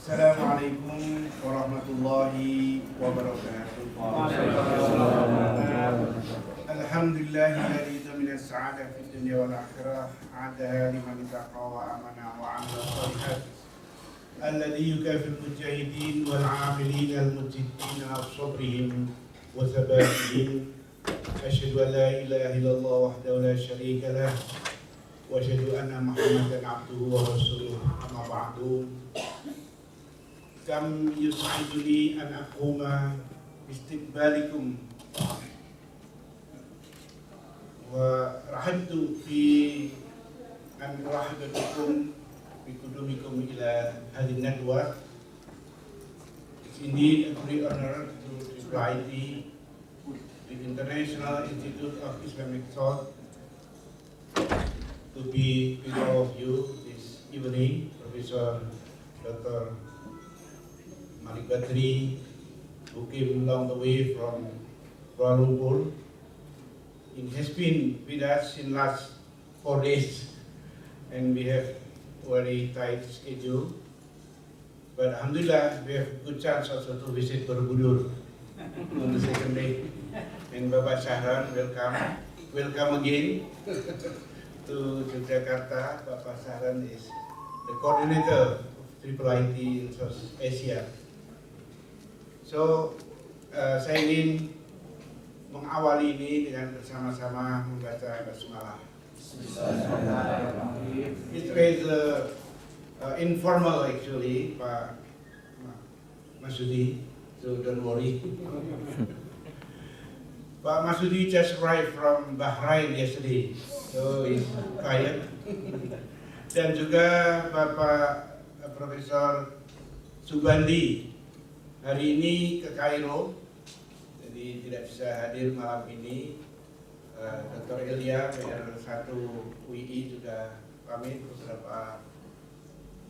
Assalamualaikum warahmatullahi wabarakatuh. Alhamdulillahilladzi dzamina as-sa'ada fid dunya wal akhirah adaha liman ittaqa wa amana wa 'amila shalihan alladzi yukafil mujahidin wal 'amilin al mujaddidin as-sabrihim wa thabatihim. Asyhadu an la ilaha illallah wahdahu la syarika lah wa asyhadu anna Muhammadan 'abduhu wa rasuluh. Amma ba'du. Kam yus'iduni an aquma istiqbalikum wa rahabtu fi an urahibatukum bi kudumikum ila hadhihi nadwa. It's indeed a great honor to invite the International Institute of Islamic Thought to be with all of you this evening. Professor Dr. Malik Badri, who came along the way from Kuala Lumpur. He has been with us in last 4 days, and we have very tight schedule. But Alhamdulillah, we have good chance also to visit Borobudur on the second day. And Bapak Syahran, welcome again to Yogyakarta. Bapak Syahran is the coordinator of IIIT in South Asia. So, saya ingin mengawali ini dengan bersama-sama membaca basmalah. It is informal actually, Pak Masudi, so don't worry. Pak Masudi just arrived from Bahrain yesterday, so he's quiet. Dan juga Bapak Profesor Subandi hari ini ke Kairo, jadi tidak bisa hadir malam ini. Dr. Ilya, PR1 UI juga pamit. Beberapa,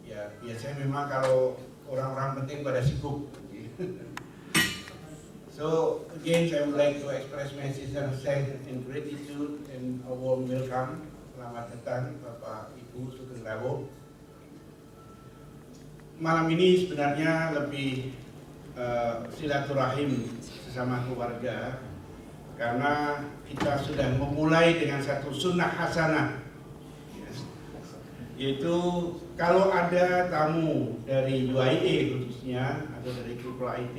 ya biasanya memang kalau orang-orang penting pada sibuk. So again, I would like to express my sincere thanks and gratitude and a warm welcome. Selamat datang Bapak Ibu Sugeng Rawo. Malam ini sebenarnya lebih silaturahim sesama keluarga, karena kita sudah memulai dengan satu sunnah hasanah, yaitu kalau ada tamu dari UIA khususnya atau dari IIIT,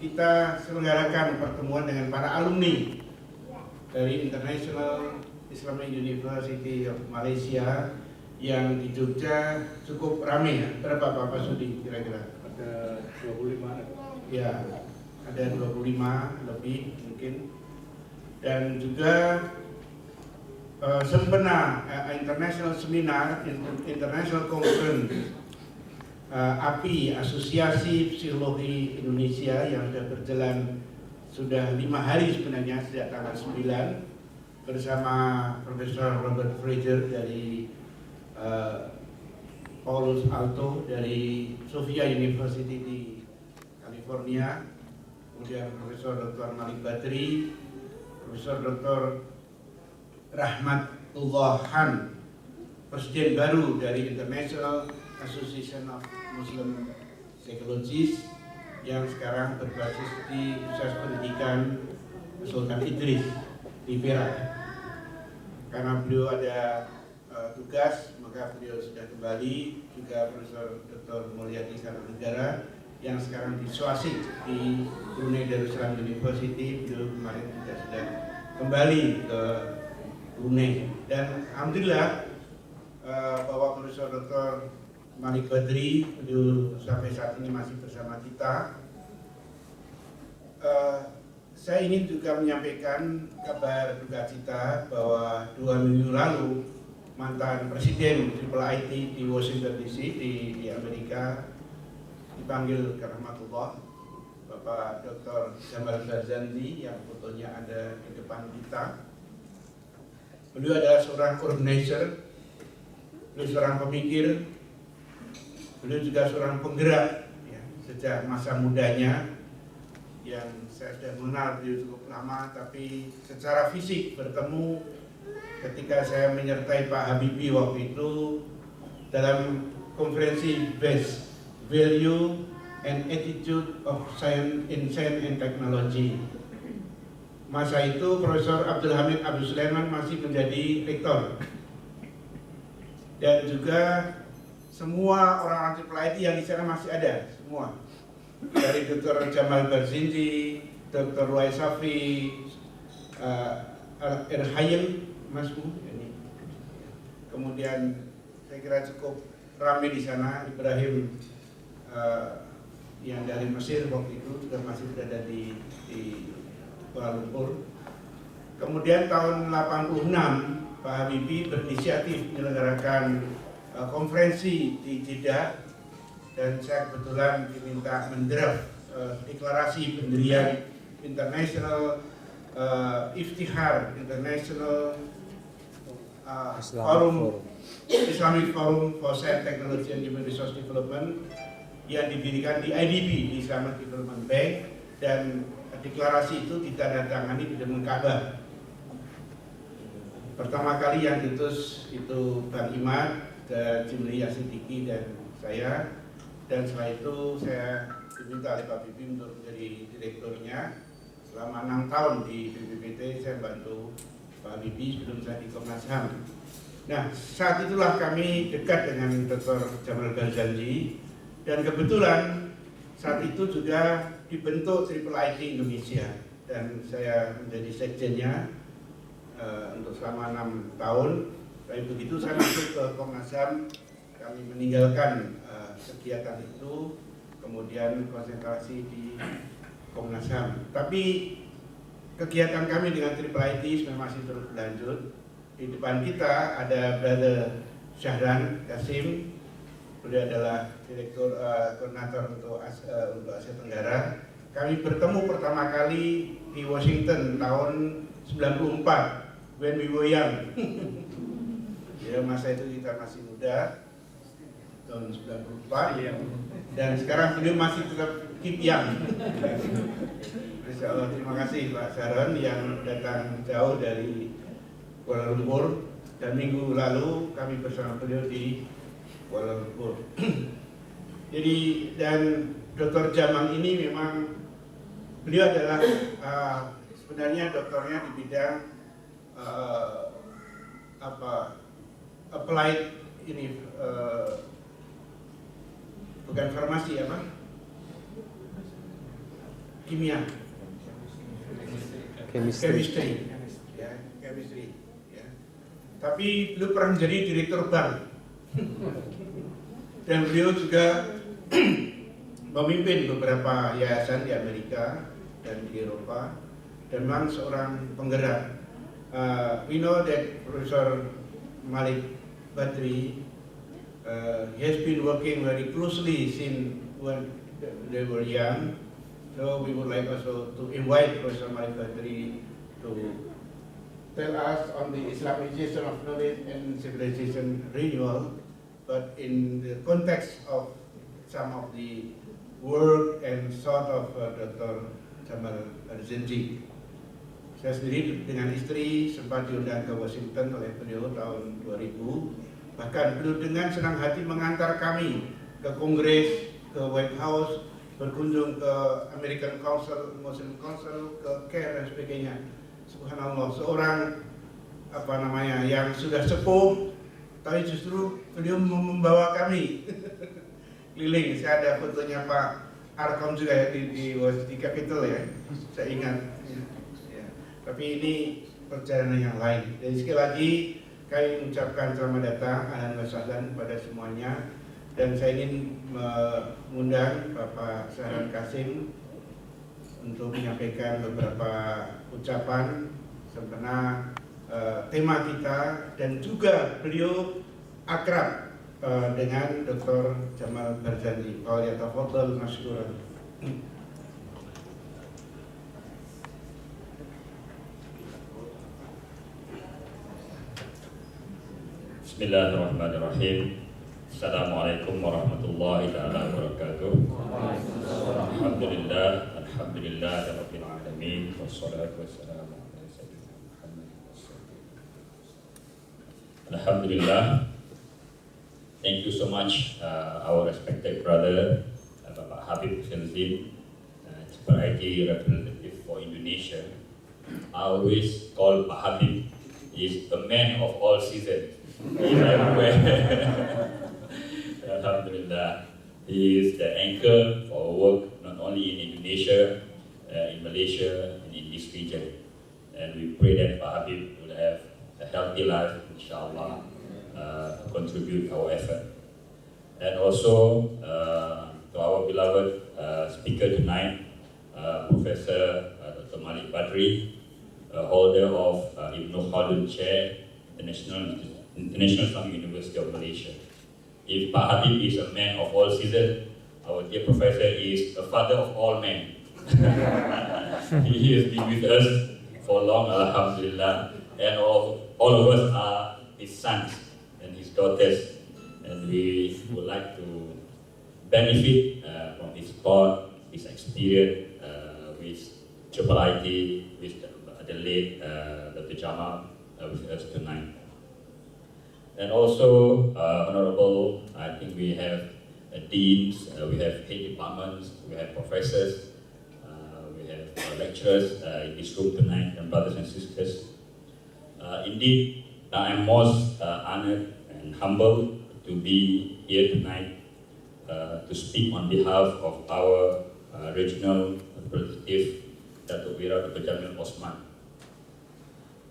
kita selenggarakan pertemuan dengan para alumni dari International Islamic University of Malaysia yang di Jogja cukup ramai. Berapa Bapak Sudi kira-kira? Ada 25. Ya, ada 25 lebih mungkin. Dan juga Sempena International Seminar, International Conference API, Asosiasi Psikologi Indonesia, yang sudah berjalan sudah 5 hari sebenarnya sejak tanggal 9 bersama Profesor Robert Fraser dari Paulus Alto dari Sophia University di California, kemudian Profesor Dr. Malik Badri, Profesor Dr. Rahmatullah Han, Presiden baru dari International Association of Muslim Psychologists yang sekarang berbasis di Pusat Pendidikan Sultan Idris di Perak. Karena beliau ada tugas, maka beliau sudah kembali. Juga Profesor Dr. Mulyadi Kartanegara yang sekarang disuasik di Brunei Darussalam University, beliau kemarin juga sudah kembali ke Brunei. Dan Alhamdulillah Bapak Profesor Dr. Malik Badri, beliau sampai saat ini masih bersama kita. Saya ingin juga menyampaikan kabar duka cita bahwa 2 minggu lalu mantan Presiden IIIT di Washington DC di Amerika dipanggil ke rahmatullah, Bapak Dr. Jamal Barzanji, yang fotonya ada di depan kita. Beliau adalah seorang organizer, beliau seorang pemikir, beliau juga seorang penggerak ya, sejak masa mudanya, yang saya sudah mengenal beliau cukup lama, tapi secara fisik bertemu ketika saya menyertai Pak Habibie waktu itu dalam konferensi BES, value and attitude of science in science and technology. Masa itu Profesor Abdul Hamid Abdul Sulaiman masih menjadi rektor, dan juga semua orang-orang triple IT yang di sana masih ada semua, dari Dr. Jamal Berzinji, Dr. Ruai Safi, Erhayem, Masmu, kemudian saya kira cukup ramai di sana. Ibrahim yang dari Mesir waktu itu juga masih berada di Kuala Lumpur. Kemudian tahun 86 Pak Habibie berinisiatif menyelenggarakan konferensi di Jeddah, dan saya kebetulan diminta mendraft deklarasi pendirian International Iftihar International Islamic Forum for Science, Technology and Human Resource Development yang didirikan di IDB, di Islamic Development Bank, dan deklarasi itu ditandatangani di Dewan Ka'bah. Pertama kali yang diutus itu Bang Imad, Jimli Yasidiki, dan saya. Dan setelah itu saya diminta oleh Pak Habibie untuk menjadi direkturnya. Selama 6 tahun di BPPT saya bantu Pak Habibie sebelum saya di Komnas HAM. Nah, saat itulah kami dekat dengan Dr. Jamal Berjanji, dan kebetulan saat itu juga dibentuk Triple IT Indonesia, dan saya menjadi sekjennya untuk selama 6 tahun. Tapi begitu saya masuk ke Komnas HAM, kami meninggalkan kegiatan itu, kemudian konsentrasi di Komnas HAM. Tapi kegiatan kami dengan Triple IT masih terus berlanjut. Di depan kita ada Brother Syahran Kasim, beliau adalah Direktur Koordinator untuk Asia Tenggara. Kami bertemu pertama kali di Washington tahun 94, when we were young. Ya, masa itu kita masih muda, tahun 94, dan sekarang beliau masih tetap keep young. Insya Allah, terima kasih Pak Sharon yang datang jauh dari Kuala Lumpur, dan minggu lalu kami bersama beliau di Kuala Lumpur. Jadi, dan Dr. Jamal ini memang beliau adalah sebenarnya doktornya di bidang applied ini, bukan farmasi, kimia, chemistry, ya, chemistry, ya. Tapi beliau pernah menjadi direktur bank, dan beliau juga memimpin beberapa yayasan di Amerika dan di Eropa, dan memang seorang penggerak. We know that Profesor Malik Badri has been working very closely since when they were young. So we would like also to invite Professor Malik Badri to tell us on the Islamization of knowledge and civilization renewal, but in the context of some of the work and thought of Dr. Jamal Berjanji. Saya sendiri dengan istri sempat diundang ke Washington oleh beliau tahun 2000. Bahkan beliau dengan senang hati mengantar kami ke Kongres, ke White House, berkunjung ke American Council, Muslim Council, ke CARE dan sebagainya. Subhanallah, seorang yang sudah sepuh, tapi justru beliau membawa kami keliling. Saya ada fotonya Pak Arkom juga ya di Capitol ya, saya ingat. Ya. Tapi ini perjalanan yang lain. Jadi sekali lagi kami mengucapkan selamat datang, ahlan wa sahlan kepada semuanya. Dan saya ingin mengundang Bapak Syahran Kasim untuk menyampaikan beberapa ucapan sempena tema kita, dan juga beliau akrab dengan Dr. Jamal Berjanji. Falyatafadhal masykuran. Bismillahirrahmanirrahim. Assalamualaikum warahmatullahi wabarakatuh. Alhamdulillah, rabbil alamin, wassalatu wassalamu ala sayyidina Muhammad. Alhamdulillah, thank you so much, our respected brother, Bapak Habib Khilzin, Chief IT representative for Indonesia. I always call Pak Habib is the man of all seasons. He is everywhere. Alhamdulillah. He is the anchor for our work, not only in Indonesia, in Malaysia, and in this region. And we pray that Pak Habib will have a healthy life, inshallah, to contribute our effort. And also to our beloved speaker tonight, Professor Dr. Malik Badri, holder of Ibn Khaldun Chair, International Islamic University of Malaysia. If Pak Habib is a man of all seasons, our dear professor is a father of all men. He has been with us for long, alhamdulillah, and all of us are his sons and his daughters, and we would like to benefit from his thought, his experience with Triple IT, with the late Dr. Jamal with us tonight. And also, Honorable, I think we have deans, we have head departments, we have professors, we have lecturers in this room tonight, and brothers and sisters. Indeed, I am most honored and humbled to be here tonight to speak on behalf of our regional representative, Datuk Wira Dr. Jamil Osman.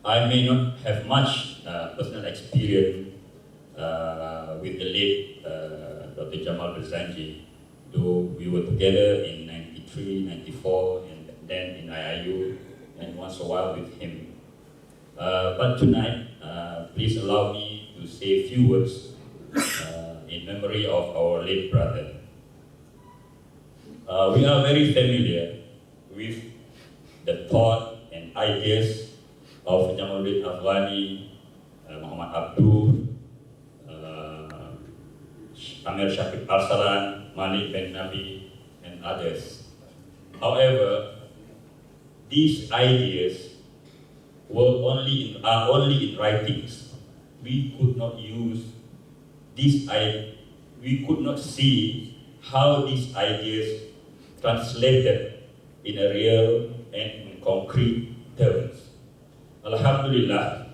I may not have much personal experience with the late Dr. Jamal Berzanji, though we were together in 93, 94, and then in IIU, and once a while with him. But tonight, please allow me to say a few words in memory of our late brother. We are very familiar with the thought and ideas of Jamaluddin Afghani, Muhammad Abdul, Amir Shakib Arsalan, Malik Ben Nabi, and others. However, these ideas are only in writings. We could not use we could not see how these ideas translated in a real and in concrete terms. Alhamdulillah,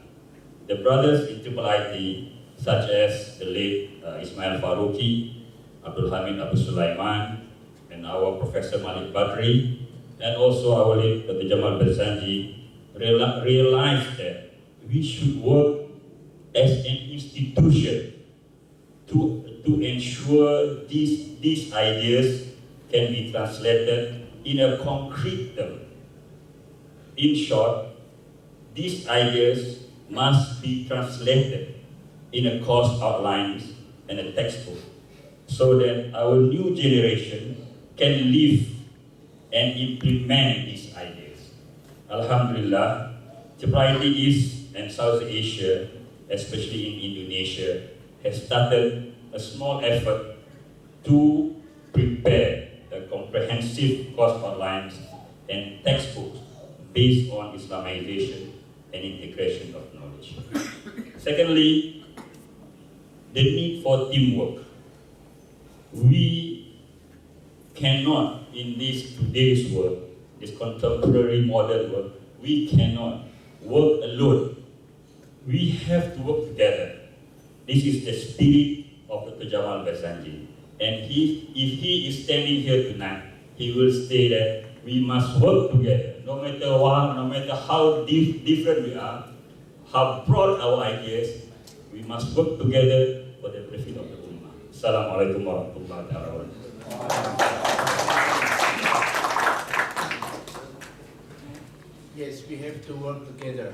the brothers in Triple IT, such as the late Ismail Faruqi, Abdul Hamid Abu Sulaiman, and our Professor Malik Badri, and also our late Dr. Jamal Berzanji, realized that we should work as an institution to ensure these ideas can be translated in a concrete term. In short, these ideas must be translated in a course outlines and a textbook, so that our new generation can live and implement these ideas. Alhamdulillah, Triple East and South Asia, especially in Indonesia, has started a small effort to prepare a comprehensive course outlines and textbooks based on Islamization and integration of knowledge. Secondly, the need for teamwork. We cannot, in this today's world, this contemporary modern world, we cannot work alone. We have to work together. This is the spirit of Dr. Jamal Berzanji. And if he is standing here tonight, he will say that we must work together, no matter what, no matter how different we are, how broad our ideas, we must work together for the benefit of the Ummah. Assalamualaikum warahmatullahi wabarakatuh. Yes, we have to work together.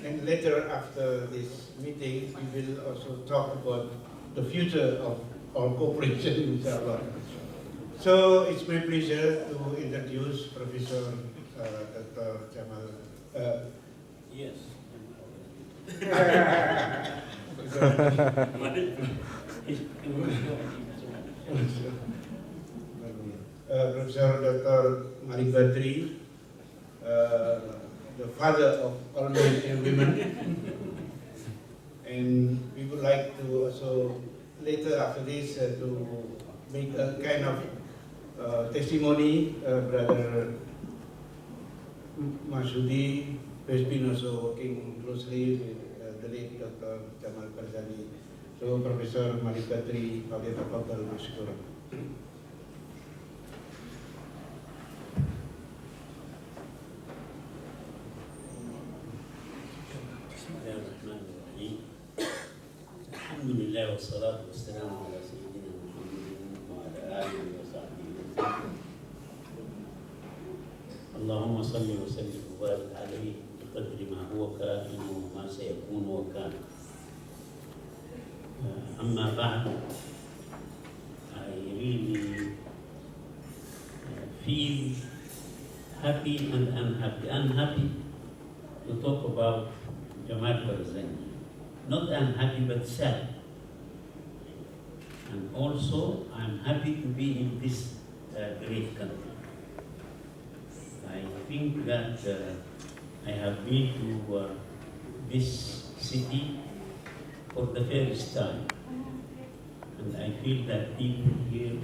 And later, after this meeting, we will also talk about the future of our cooperation, inshallah. So it's my pleasure to introduce Professor Dr. Jamal. Yes. Professor Dr. Malik Badri, the father of all men and women. And we would like to also later after this to make a kind of testimony. Brother Masudi has been also working closely with the late Dr. Jamal Barzani. So Professor Malik Badri, Fadil Mashkur. Alhamdulillah wassalatu wassalamu ala sayyidina Muhammadin wa ala alihi wa sahbihi wa sallam. Allahumma salli wa sallim wa barik alayhi biqadri ma huwa ka'in wa ma sayakun wa kana. Amma ba'd, I really feel happy and unhappy. Unhappy to talk about Jamal Barzani. Not unhappy but sad. And also, I'm happy to be in this great country. I think that I have been to this city for the first time. And I feel that people here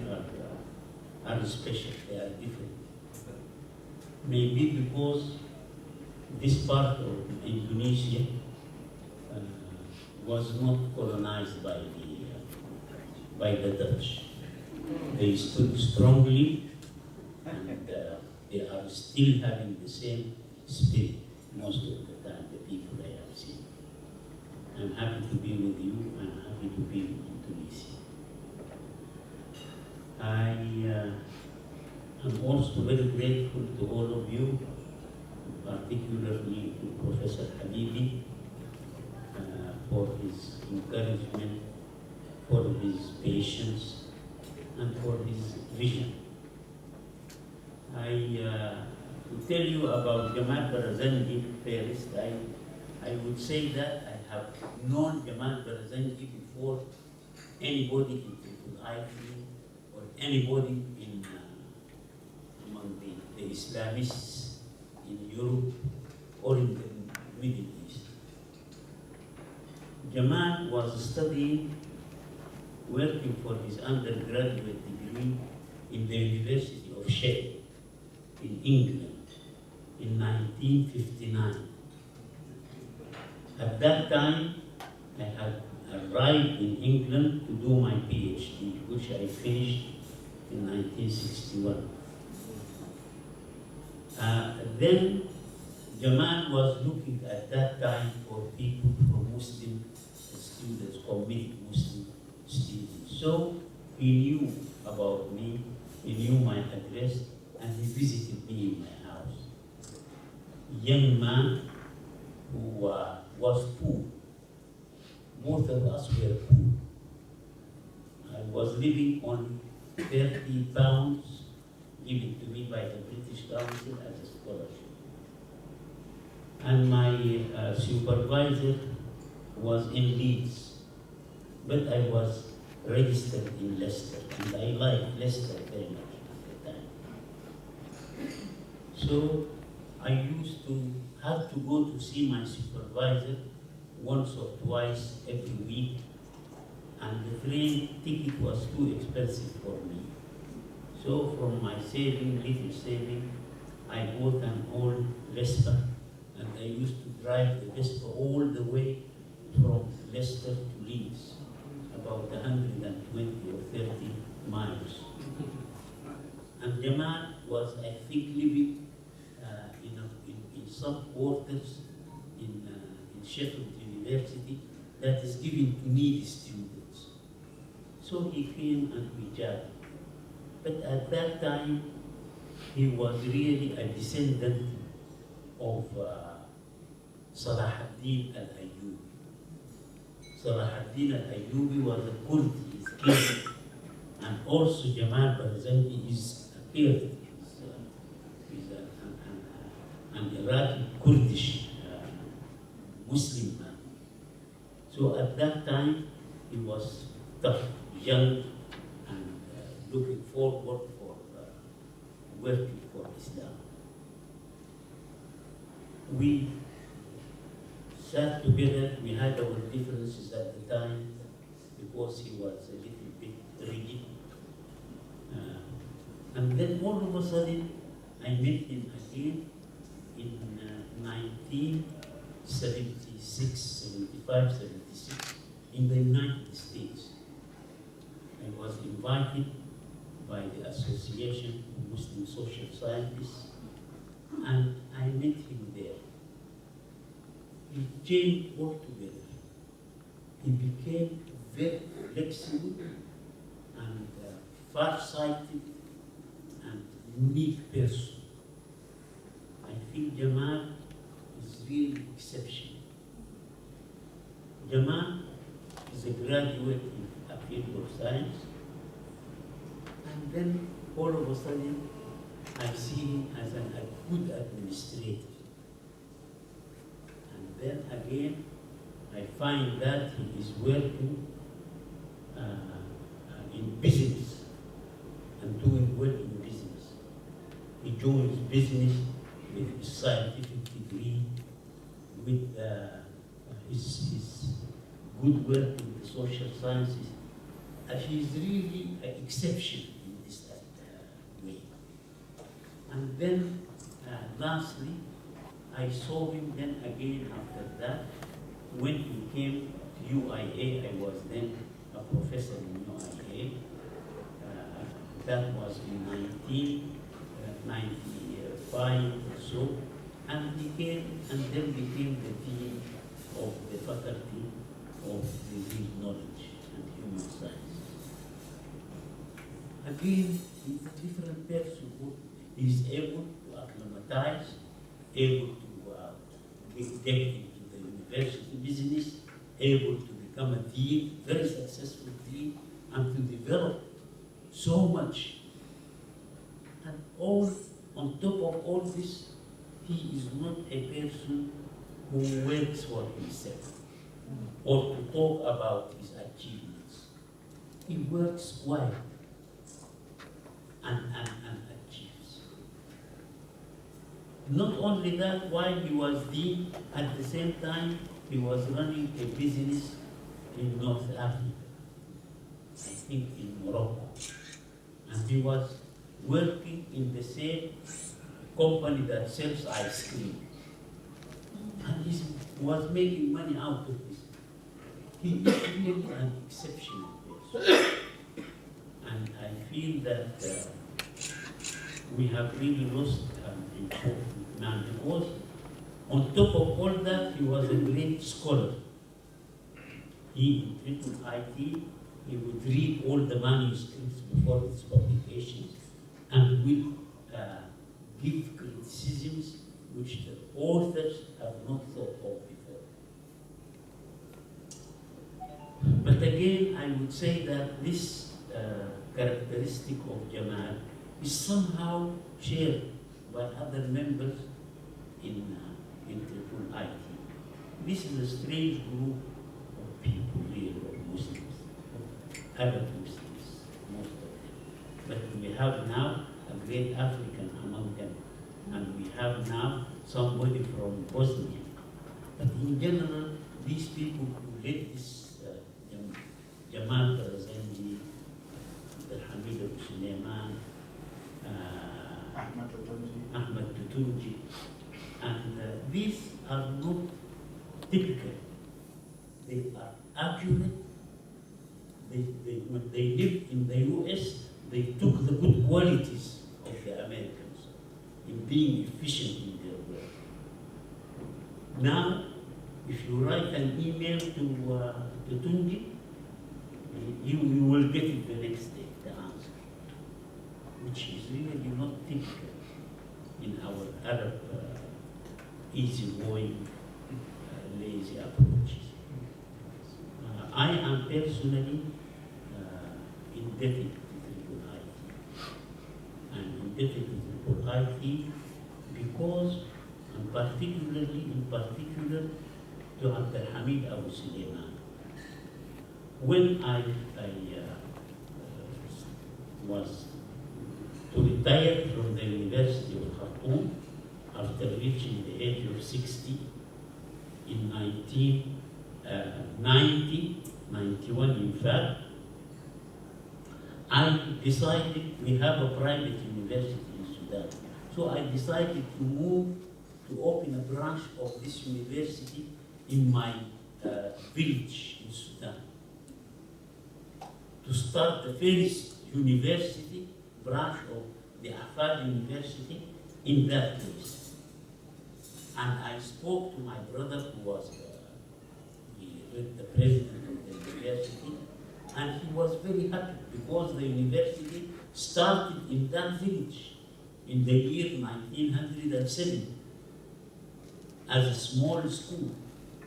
are special, they are different. Maybe because this part of Indonesia was not colonized by the Dutch. They stood strongly, and they are still having the same spirit most of the time, the people I have seen. I'm happy to be with you, I'm happy to be in Tunisia. I am also very grateful to all of you, particularly to Professor Habibi, for his encouragement, for his patience, and for his vision. To tell you about Jamal Barzani first, I would say that I have known Jamal Barzani before anybody in Turkey or anybody among the Islamists in Europe or in the Middle East. Jamal was studying, working for his undergraduate degree in the University of Sheffield in England in 1959. At that time, I had arrived in England to do my PhD, which I finished in 1961. Then Jamal was looking at that time for people, for Muslim students, committed Muslim students. So he knew about me, he knew my address, and he visited me in my house. A young man who was poor. Both of us were poor. I was living on 30 pounds given to me by the British Council as a scholarship. And my supervisor was in Leeds, but I was registered in Leicester, and I liked Leicester very much at the time. So I used to have to go to see my supervisor once or twice every week, and the train ticket was too expensive for me. So from my little saving, I bought an old Vespa, and I used to drive the Vespa all the way from Leicester to Leeds, about 120 or 30 miles. And Jamal was, I think, living in some quarters in Sheffield University that is given to needy students. So he came and we chatted. But at that time, he was really a descendant of Salah ad-Din al-Ayyubi. Salah ad-Din al-Ayyubi was a Kurd, he's Kurd. And also Jamal Barzani is a Kurd. He's an Iraqi Kurdish Muslim man. So at that time, he was tough, young, and looking forward for working for Islam. We sat together, we had our differences at the time, because he was a little bit rigid. And then all of a sudden, I met him again in 1976, 75, 76, in the United States. I was invited by the Association of Muslim Social Scientists, and I met him there. He changed altogether. He became very flexible and far-sighted and unique person. I feel Jamal is really exceptional. Jamal is a graduate in a field of science, and then all of a sudden I see him as a good administrator. And then again, I find that he is working in business and doing well in business. He joins business with his scientific degree, with his good work in the social sciences. He is really an exception in this way. And then, lastly, I saw him then again after that. When he came to UIA, I was then a professor in UIA. That was in 1995 or so. And he came and then became the dean of the faculty of disease knowledge and human science. Again, he's a different person. He's able to acclimatize, able to get into the university business, able to become a dean, very successful dean, and to develop so much. And all, on top of all this, he is not a person who works for himself or to talk about his achievements. He works quietly and achieves. Not only that, while he was dean, at the same time, he was running a business in North Africa, I think in Morocco. And he was working in the same company that sells ice cream. And he was making money out of this. He is really an exceptional person. And I feel that we have really lost an important man, because on top of all that, he was a great scholar. He, in Triple IT, he would read all the manuscripts before its publications and will give criticisms which the authors have not thought of before. But again, I would say that this characteristic of Jamal is somehow shared by other members in Triple IT. This is a strange group of people here, of Muslims, Arab Muslims, most of them. But we have now a great African among them, and we have now somebody from Bosnia. But in general, these people who led this Jamal Barzanji, Hamid Abu Suleiman, Ahmad Tutunji, and these are not typical. They are accurate. When they lived in the US, they took the good qualities of the Americans in being efficient in their work. Now, if you write an email to Tunji, you will get it the next day, the answer, which is really not typical in our Arab easy-going, lazy approaches. I am personally indebted to Triple IT. I'm indebted to Triple IT because, and in particular, to Abdelhamid Abu Suleiman. When I was to retire from the University of Khartoum after reaching the age of 60 in 1990, 91 in fact, I decided we have a private university in Sudan. So I decided to move to open a branch of this university in my village in Sudan. To start the first university branch of the Afar University in that place. And I spoke to my brother who was the president of the university, and he was very happy because the university started in that village in the year 1907 as a small school.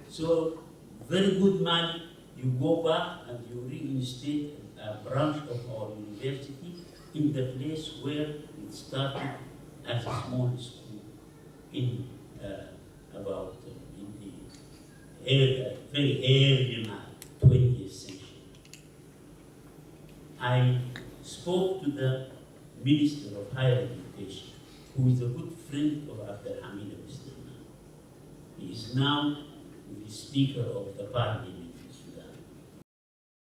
So very good money, you go back and you reinstate a branch of our university in the place where it started as a small school in about in the very early 20th century. I spoke to the Minister of Higher Education, who is a good friend of Abdul Hamid al-Muslim. He is now the Speaker of the Parliament.